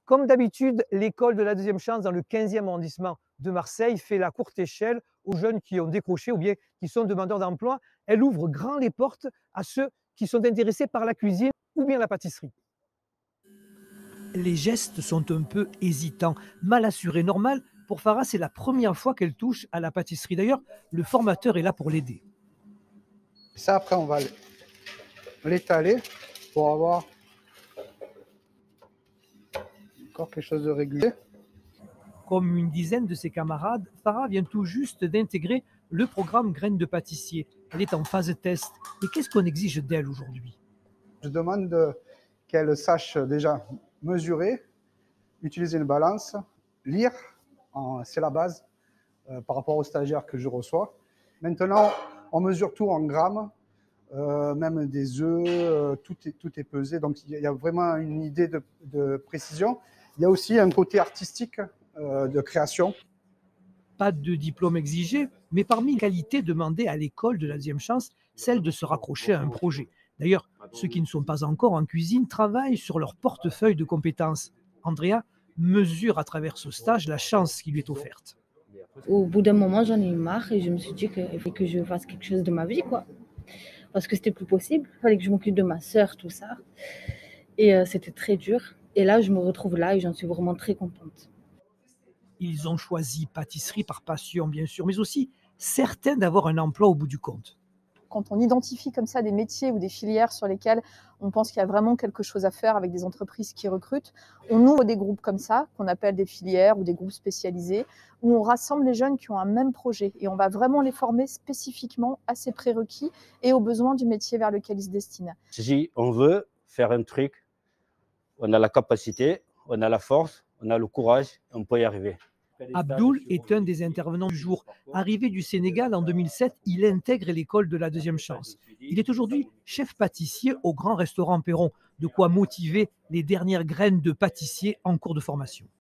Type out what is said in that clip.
Comme d'habitude, l'école de la deuxième chance dans le 15e arrondissement de Marseille fait la courte échelle aux jeunes qui ont décroché ou bien qui sont demandeurs d'emploi. Elle ouvre grand les portes à ceux qui sont intéressés par la cuisine ou bien la pâtisserie. Les gestes sont un peu hésitants, mal assurés, normal. Pour Farah, c'est la première fois qu'elle touche à la pâtisserie. D'ailleurs, le formateur est là pour l'aider. Ça, après, on va l'étaler pour avoir encore quelque chose de régulier. Comme une dizaine de ses camarades, Farah vient tout juste d'intégrer le programme Graines de pâtissier. Elle est en phase test. Et qu'est-ce qu'on exige d'elle aujourd'hui? Je demande qu'elle sache déjà mesurer, utiliser une balance, lire, c'est la base par rapport aux stagiaires que je reçois. Maintenant, on mesure tout en grammes, même des œufs, tout est pesé. Donc, il y a vraiment une idée de précision. Il y a aussi un côté artistique de création. Pas de diplôme exigé, mais parmi les qualités demandées à l'école de la deuxième chance, celle de se raccrocher à un projet. D'ailleurs, ceux qui ne sont pas encore en cuisine travaillent sur leur portefeuille de compétences. Andrea mesure à travers ce stage la chance qui lui est offerte. Au bout d'un moment, j'en ai eu marre et je me suis dit qu'il faut que je fasse quelque chose de ma vie, quoi. Parce que c'était plus possible. Il fallait que je m'occupe de ma sœur, tout ça. Et c'était très dur. Et là, je me retrouve là et j'en suis vraiment très contente. Ils ont choisi pâtisserie par passion, bien sûr, mais aussi certains d'avoir un emploi au bout du compte. Quand on identifie comme ça des métiers ou des filières sur lesquelles on pense qu'il y a vraiment quelque chose à faire avec des entreprises qui recrutent, on ouvre des groupes comme ça, qu'on appelle des filières ou des groupes spécialisés, où on rassemble les jeunes qui ont un même projet et on va vraiment les former spécifiquement à ces prérequis et aux besoins du métier vers lequel ils se destinent. Si on veut faire un truc, on a la capacité, on a la force, on a le courage, on peut y arriver. Abdoul est un des intervenants du jour. Arrivé du Sénégal en 2007, il intègre l'école de la deuxième chance. Il est aujourd'hui chef pâtissier au Grand Restaurant Perron, de quoi motiver les dernières graines de pâtissier en cours de formation.